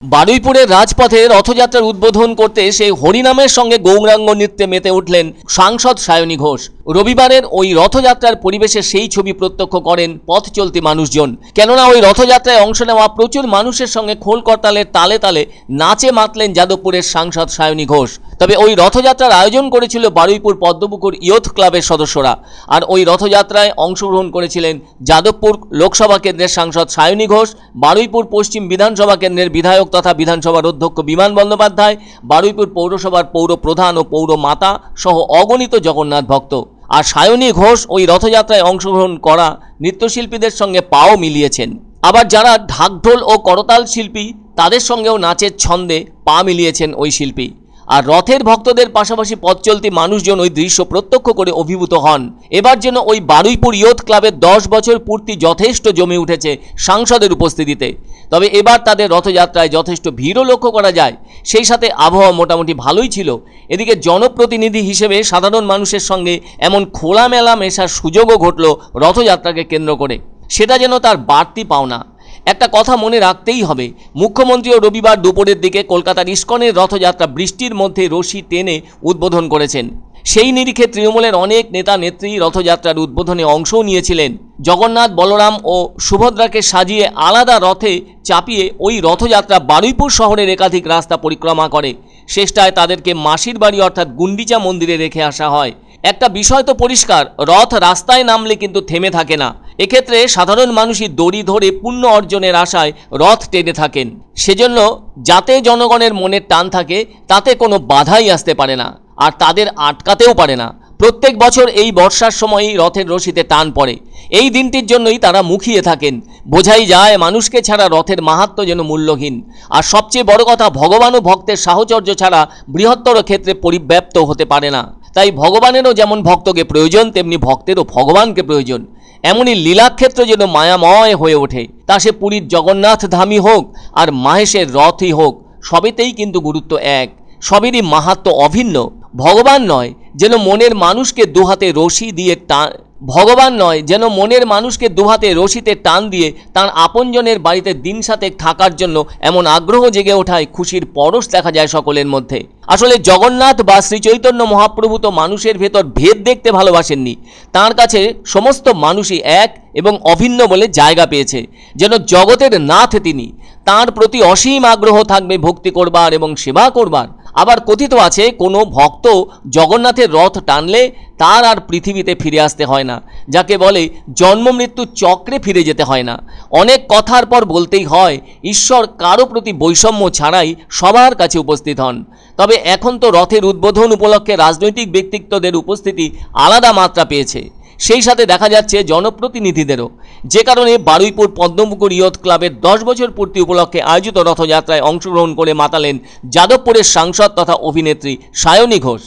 বারুইপুরের রাজপথে রথযাত্রার উদ্বোধন করতে সেই হরিনামের সঙ্গে গৌরাঙ্গ নৃত্যে মেতে উঠলেন সাংসদ সায়নী ঘোষ। রবিবারের ওই রথযাত্রার পরিবেশে সেই ছবি প্রত্যক্ষ করেন পথ চলতি মানুষজন। কেননা ওই রথযাত্রায় অংশ নেওয়া প্রচুর মানুষের সঙ্গে খোল করতালের তালে তালে নাচে মাতলেন যাদবপুরের সাংসদ সায়নী ঘোষ। তবে ওই রথযাত্রার আয়োজন করেছিল বারুইপুর পদ্মপুকুর ইয়ুথ ক্লাবের সদস্যরা। আর ওই রথযাত্রায় অংশগ্রহণ করেছিলেন যাদবপুর লোকসভা কেন্দ্রের সাংসদ সায়নী ঘোষ, বারুইপুর পশ্চিম বিধানসভা কেন্দ্রের বিধায়ক তথা বিধানসভার অধ্যক্ষ বিমান বন্দ্যোপাধ্যায়, বারুইপুর পৌরসভার পৌর প্রধান ও পৌর মাতা সহ অগণিত জগন্নাথ ভক্ত। আর সায়নী ঘোষ ওই রথযাত্রায় অংশগ্রহণ করা নৃত্যশিল্পীদের সঙ্গে পাও মিলিয়েছেন। আবার যারা ঢাকঢোল ও করতাল শিল্পী তাদের সঙ্গেও নাচের ছন্দে পা মিলিয়েছেন ওই শিল্পী। আর রথের ভক্তদের পাশাপাশি পথ চলতি মানুষজন ওই দৃশ্য প্রত্যক্ষ করে অভিভূত হন। এবার যেন ওই বারুইপুর ইয়ুথ ক্লাবের 10 বছর পূর্তি যথেষ্ট জমে উঠেছে সাংসদের উপস্থিতিতে। তবে এবার তাদের রথযাত্রায় যথেষ্ট ভিড়ও লক্ষ্য করা যায়। সেই সাথে আবহাওয়া মোটামুটি ভালোই ছিল। এদিকে জনপ্রতিনিধি হিসেবে সাধারণ মানুষের সঙ্গে এমন খোলামেলা মেশার সুযোগও ঘটল রথযাত্রাকে কেন্দ্র করে। সেটা যেন তার বাড়তি পাওনা। একটা কথা মনে রাখতেই হবে, মুখ্যমন্ত্রীও রবিবার দুপুরের দিকে কলকাতার ইস্কনের রথযাত্রা বৃষ্টির মধ্যে রশি টেনে উদ্বোধন করেছেন। সেই নিরিখে তৃণমূলের অনেক নেতা নেত্রী রথযাত্রার উদ্বোধনে অংশও নিয়েছিলেন। জগন্নাথ, বলরাম ও সুভদ্রাকে সাজিয়ে আলাদা রথে চাপিয়ে ওই রথযাত্রা বারুইপুর শহরের একাধিক রাস্তা পরিক্রমা করে। শেষটায় তাদেরকে মাসির বাড়ি অর্থাৎ গুন্ডিচা মন্দিরে রেখে আসা হয়। একটা বিষয় তো পরিষ্কার, রথ রাস্তায় নামলে কিন্তু থেমে থাকে না। এক্ষেত্রে সাধারণ মানুষই দড়ি ধরে পুণ্য অর্জনের আশায় রথ টেনে থাকেন। সেজন্য যাতে জনগণের মনের টান থাকে তাতে কোনো বাধাই আসতে পারে না, আর তাদের আটকাতেও পারে না। প্রত্যেক বছর এই বর্ষার সময়ই রথের রশিতে টান পড়ে। এই দিনটির জন্যই তারা মুখিয়ে থাকেন। বোঝাই যায় মানুষকে ছাড়া রথের মাহাত্ম্য যেন মূল্যহীন। আর সবচেয়ে বড় কথা, ভগবান ও ভক্তের সাহচর্য ছাড়া বৃহত্তর ক্ষেত্রে পরিব্যাপ্ত হতে পারে না। তাই ভগবানেরও যেমন ভক্তকে প্রয়োজন, তেমনি ভক্তেরও ভগবানকে প্রয়োজন। এমনই লীলাক্ষেত্র যেন মায়াময় হয়ে ওঠে। তা সে পুরীর জগন্নাথ ধামই হোক আর মাহেশের রথই হোক, সবেতেই কিন্তু গুরুত্ব এক, সবেরই মাহাত্ম্য অভিন্ন। ভগবান নয় যেন মনের মানুষকে দুহাতে রশি দিয়ে রশিতে টান দিয়ে তার আপনজনের বাড়িতে দিন সাতেক থাকার জন্য এমন আগ্রহ জেগে ওঠায় খুশির পরশ দেখা যায় সকলের মধ্যে। আসলে জগন্নাথ বা শ্রী চৈতন্য মহাপ্রভু তো মানুষের ভেতর ভেদ দেখতে ভালোবাসেননি। তার কাছে সমস্ত মানুষই এক এবং অভিন্ন বলে জায়গা পেয়েছে। যেন জগতের নাথ তিনি, তার প্রতি অসীম আগ্রহ থাকবে ভক্তি করবার এবং সেবা করবার। আবার কথিত আছে, কোনো ভক্ত জগন্নাথের রথ টানলে তার আর পৃথিবীতে ফিরে আসতে হয় না, যাকে বলে জন্ম মৃত্যু চক্রে ফিরে যেতে হয় না। অনেক কথার পর বলতেই হয়, ঈশ্বর কারো প্রতি বৈষম্য ছাড়াই সবার কাছে উপস্থিত হন। তবে এখন তো রথের উদ্বোধন উপলক্ষে রাজনৈতিক ব্যক্তিত্বদের উপস্থিতি আলাদা মাত্রা পেয়েছে। সেই সাথে দেখা যাচ্ছে জনপ্রতিনিধিদেরও। যে কারণে বারুইপুর পদ্মপুকুর ইয়ুথ ক্লাবের 10 বছর পূর্তি উপলক্ষে আয়োজিত রথযাত্রায় অংশগ্রহণ করে মাতালেন যাদবপুরের সাংসদ তথা অভিনেত্রী সায়নী ঘোষ।